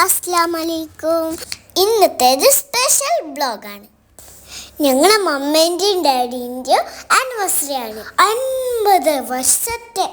അസ്സലാമലൈക്കും. ഇന്നത്തേത് സ്പെഷ്യൽ ബ്ലോഗാണ്. ഞങ്ങളെ മമ്മേൻ്റെയും ഡാഡീൻ്റെയും ആനിവേഴ്സറി ആണ്. 50 വർഷത്തെ.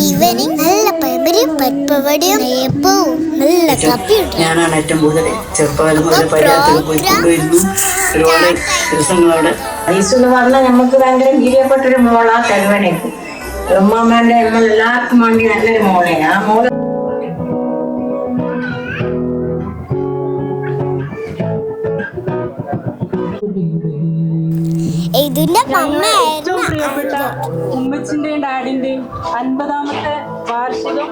ഈവനിങ് നല്ല പൈബരിയും പരിപ്പവടിയും നെയ്യപ്പവും നല്ല കപ്പിയും. ഞാനാണ് ഏറ്റവും കൂടുതൽ ചെറുപ്പകാലം മുതൽ പര്യാപ്തം പോയിക്കൊണ്ടിരുന്നു. ഒരുപാട് ദിവസങ്ങളവിടെ ഐസ് എന്ന് പറഞ്ഞാൽ നമുക്ക് ഭയങ്കര വീര്യപ്പെട്ടൊരു മോളാ തരുവനേക്ക്. ഉമ്മാമ്മേന്റെ എല്ലാവർക്കും വേണ്ടി നല്ലൊരു മോളെ. ആ മോള് ഏറ്റവും പ്രിയപ്പെട്ട ഉമ്മച്ചിന്റെയും ഡാഡിന്റെയും 50ാമത്തെ വാർഷികം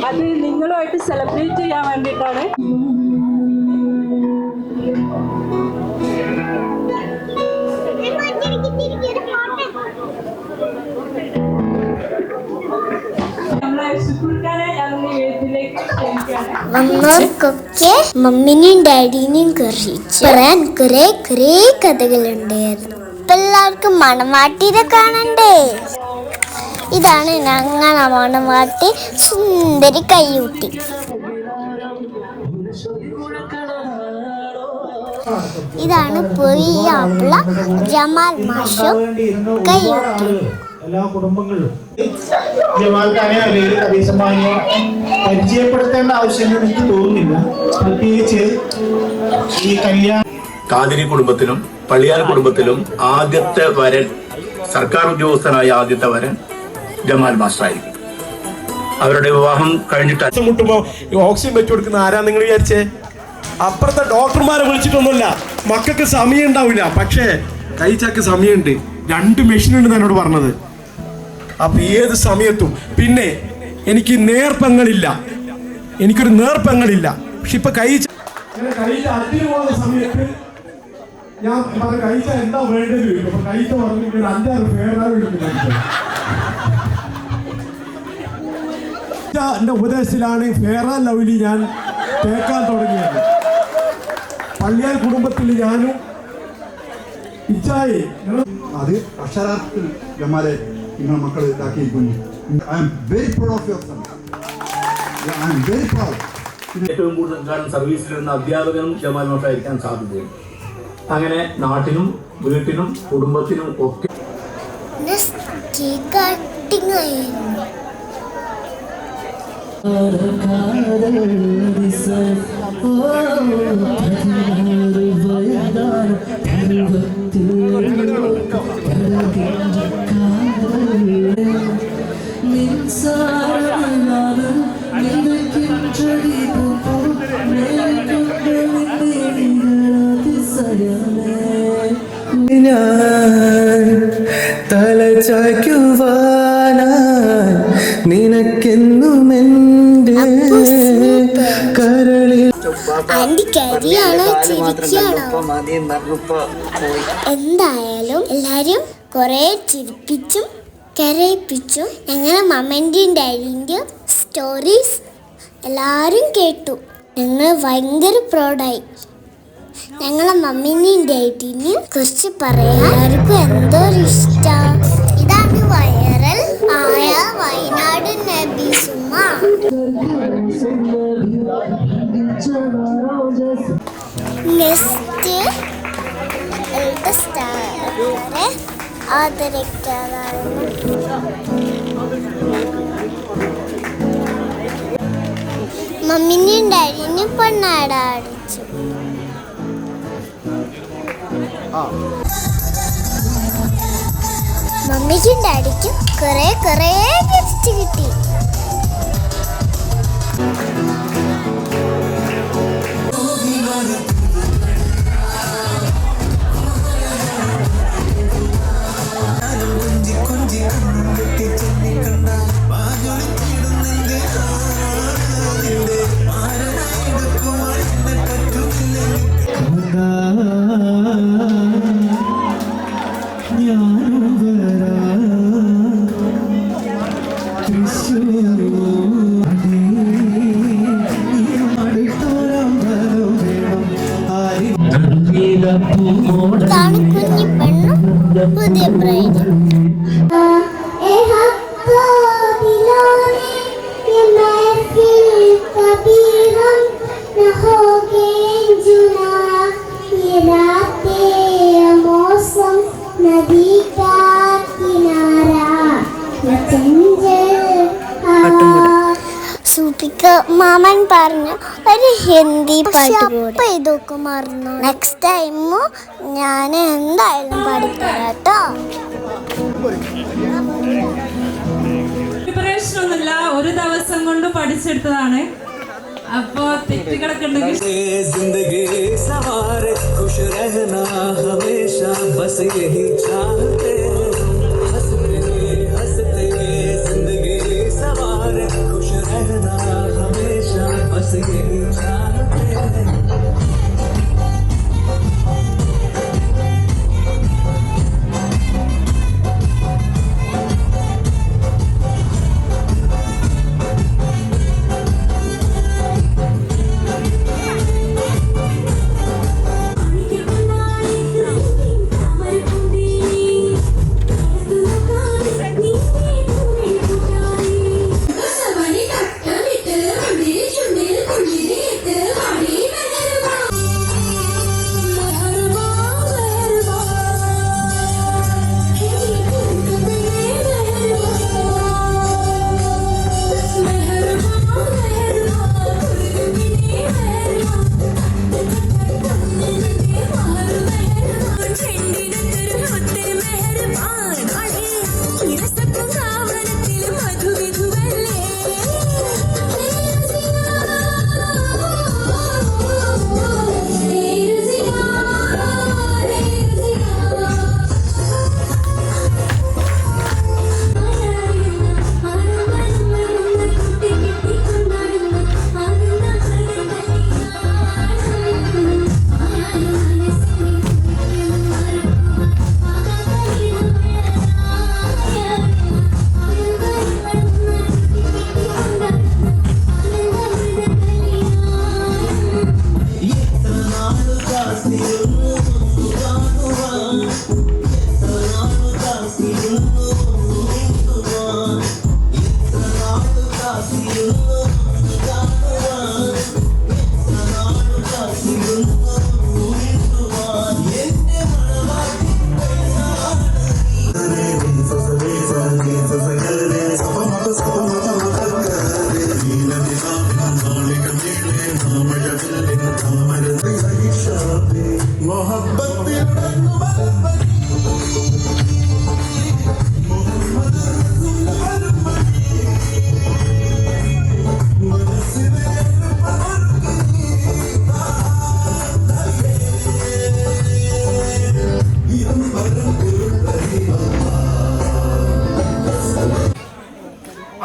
അത് നിങ്ങളുമായിട്ട് സെലിബ്രേറ്റ് ചെയ്യാൻ വേണ്ടിയിട്ടാണ്. വന്നവർക്കൊക്കെ മമ്മിനെയും ഡാഡിനെയും കുറിച്ച് പറയാൻ കുറെ കഥകളുണ്ടായിരുന്നു. ഇപ്പൊ എല്ലാവർക്കും മണവാട്ടിനെ കാണണ്ടേ? ഇതാണ് ഞങ്ങളെ മണവാട്ടി, സുന്ദരി കയ്യൂട്ടി. ഇതാണ് പൊയ്യാപ്പിള ജമാൽ മാഷും കയ്യൂട്ടി. എല്ലാ കുടുംബങ്ങളിലും ജമാൽഖാനെ അല്ലെങ്കിൽ കദീസമ്മാനെ പരിചയപ്പെടുത്തേണ്ട ആവശ്യം എനിക്ക് തോന്നുന്നില്ല. പ്രത്യേകിച്ച് ഈ കല്യാണ കാതിരി കുടുംബത്തിലും പള്ളിയാൽ കുടുംബത്തിലും ആദ്യത്തെ വരൻ, സർക്കാർ ഉദ്യോഗസ്ഥനായ ആദ്യത്തെ വരൻ ജമാൽ മാസ്റ്ററായിരിക്കും. അവരുടെ വിവാഹം കഴിഞ്ഞിട്ട് മുട്ടുമ്പോ ഓക്സിജൻ വെച്ചു കൊടുക്കുന്ന ആരാ നിങ്ങൾ വിചാരിച്ചേ? അപ്പുറത്തെ ഡോക്ടർമാരെ വിളിച്ചിട്ടൊന്നുമില്ല. മക്കൾക്ക് സമയം ഉണ്ടാവില്ല, പക്ഷേ കഴിച്ചാക്ക് സമയമുണ്ട്. 2 മെഷീൻ ഉണ്ട് എന്നോട് പറഞ്ഞത്. അപ്പൊ ഏത് സമയത്തും. പിന്നെ എനിക്ക് നേർപ്പങ്ങളില്ല, എനിക്കൊരു നേർപ്പങ്ങളില്ല. പക്ഷെ ഇപ്പൊ കഴിച്ച അതിന് പോകുന്ന സമയത്ത് ഞാൻ കഴിച്ച എന്താ വേണ്ടത്? അപ്പൊ കഴിച്ച പറഞ്ഞു 5-6 ഫേറാണ്. എന്റെ ഉപദേശത്തിലാണ് ഫെയർ ആൻഡ് ലവ്ലി ഞാൻ തേക്കാൻ തുടങ്ങിയത്. പള്ളിയാൽ കുടുംബത്തിൽ ഞാനും ഇച്ചായി അത് അക്ഷരാർത്ഥത്തിൽ ജമാലെ നിങ്ങളുടെ മക്കൾ ഇതാക്കിയിരിക്കുന്നു. I am very proud of your son. I am very proud. ഏറ്റവും കൂടുതൽ കാലം സർവീസിലിരുന്ന അധ്യാപകനും ജമാൽ മാഷായിരിക്കാൻ സാധ്യതയുണ്ട്. അങ്ങനെ നാട്ടിനും വീട്ടിനും കുടുംബത്തിനും ഒക്കെ തലചായ്ക്കുവാനായി നിനക്കെന്നും എൻ്റെ കരളിൽ. എന്തായാലും എല്ലാരും കൊറേ ചിരിപ്പിച്ചും കരയിപ്പിച്ചും ഞങ്ങളെ മമ്മന്റെയും ഡാഡിന്റെയും സ്റ്റോറീസ് എല്ലാരും കേട്ടു. ഞങ്ങൾ ഭയങ്കര പ്രൗഡായി. ഞങ്ങളെ മമ്മീനെയും ഡാഡിനെയും കുറിച്ച് പറയാൻ എല്ലാവർക്കും എന്തോ ഇഷ്ടം. ഇതാണ് വൈറൽ ആയ വയനാട് നബീസുമ്മ. നെക്സ്റ്റ് സ്റ്റാറെ ആദരിക്കാനാണ്. മമ്മീനെയും ഡാഡിനെയും പൊന്നാട അടിച്ചു. മമ്മിക്കും ഡാഡിക്കും കുറെ ഗിഫ്റ്റ് കിട്ടി. കണ്ട ഇതാണ് കുഞ്ഞി പെണ്ണും പുതിയ ബ്രൈഡ്. സൂപ്പിക്ക് മാമൻ പറഞ്ഞ ഒരു ഹിന്ദി പാട്ട് അപ്പൊ ഇതൊക്കെ മറന്നു. നെക്സ്റ്റ് ടൈം ഞാൻ എന്തായാലും പാടിത്തരാട്ടോ. പ്രിപ്പറേഷൻ ഒന്നുമില്ല, ഒരു ദിവസം കൊണ്ട് പഠിച്ചെടുത്തതാണ്. അപ്പോ തെറ്റുകളൊക്കെ ഉണ്ടെങ്കിൽ जिंदगी सवार खुश रहना हमेशा बस यही चाहते हंसते जिंदगी सवार खुश रहना हमेशा बस यही चाहते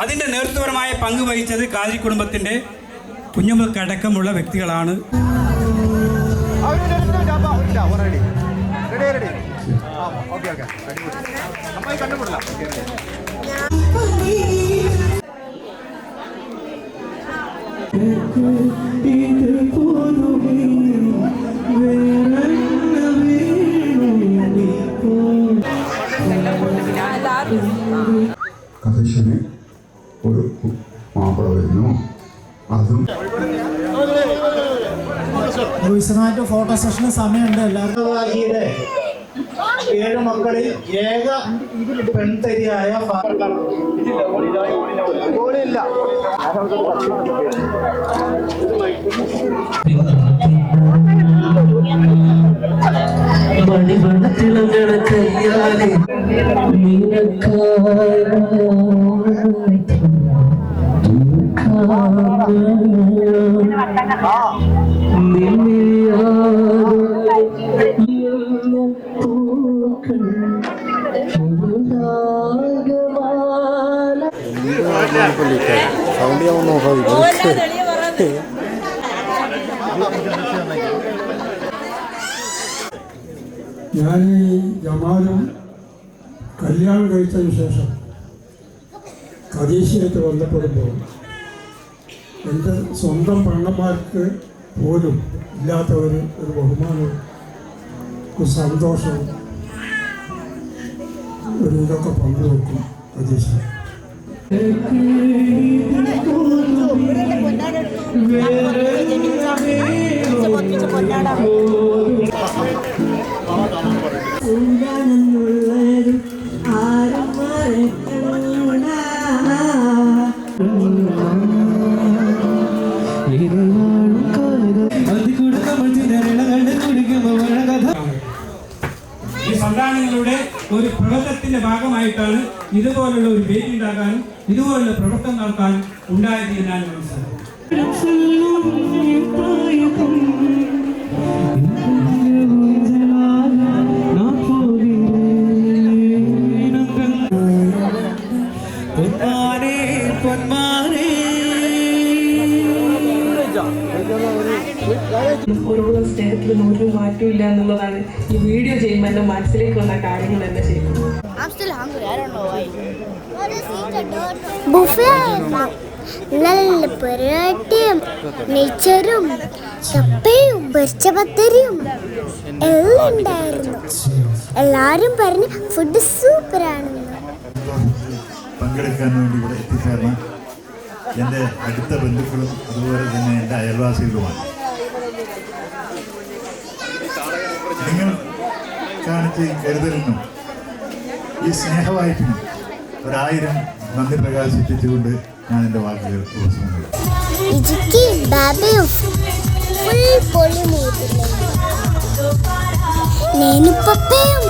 അതിൻ്റെ നേതൃത്വപരമായ പങ്ക് വഹിച്ചത് കാതിരി കുടുംബത്തിൻ്റെ കുഞ്ഞുമക്കടക്കമുള്ള വ്യക്തികളാണ്. കഥീശന് ഒരു മാപ്പിള വരുന്നു. അതും വിശദമായിട്ട് ഫോട്ടോ സെഷന് സമയമുണ്ട്. എല്ലാവർക്കും 7 മക്കളിൽ ഏക പെൺതരിയായ മണിമണത്തിളങ്ങണ കയ്യാലെ ഞാൻ ഈ ജമാലും കല്യാണം കഴിച്ചതിന് ശേഷം കദീശയായിട്ട് ബന്ധപ്പെടുമ്പോൾ എൻ്റെ സ്വന്തം പെണ്ണന്മാർക്ക് പോലും ഇല്ലാത്ത ഒരു ബഹുമാനവും ഒരു സന്തോഷവും ഒരു ഇതൊക്കെ പങ്കുവെക്കും പ്രതീക്ഷ. ഈ സന്താനങ്ങളുടെ ഒരു പ്രവർത്തനത്തിന്റെ ഭാഗമായിട്ടാണ് ഇതുപോലുള്ള ഒരു വേദി ഉണ്ടാകാനും ഇതുപോലുള്ള പ്രവർത്തനം നടത്താനും ഉണ്ടായത് ഞാൻ ഓരോ സ്നേഹത്തിലും ഒരു മാറ്റമില്ല എന്നുള്ളതാണ് ഈ വീഡിയോ ചെയ്യുമ്പോൾ എൻ്റെ മനസ്സിലേക്ക് വന്ന കാര്യങ്ങൾ തന്നെ ചെയ്യുന്നത്. ബുഫേ നല്ല പൊറോട്ടയും നെയ്ച്ചോറും ചപ്പയും പൊരിച്ചപത്തരിയും എല്ലാം ഉണ്ടായിരുന്നു. എല്ലാരും പറഞ്ഞു ഫുഡ് സൂപ്പറാണെന്ന്. പങ്കെടുക്കാൻ വേണ്ടി ഇവിടെ എത്തിച്ചേർന്ന എൻ്റെ അടുത്ത ബന്ധുക്കളും അതുപോലെ തന്നെ എൻ്റെ അയൽവാസികളുമാണ്. നിങ്ങൾ കാണിച്ച ഈ കരുതലിനും ഈ സ്നേഹവായ്പിനും 1000 നന്ദി പ്രകാശിപ്പിച്ചുകൊണ്ട് ഞാൻ എൻ്റെ വാക്കുകൾ അവസാനിപ്പിക്കുന്നു. నేను పప్పేయం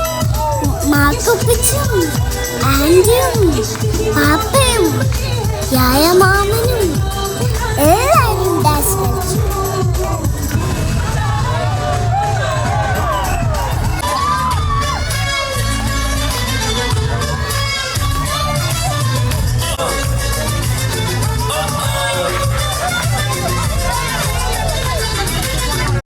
మాకొప్పించం ആൻറ്റിയും പാപ്പയും യായ മാമനും എല്ലാവരും ഡാൻസ് കളിച്ചു.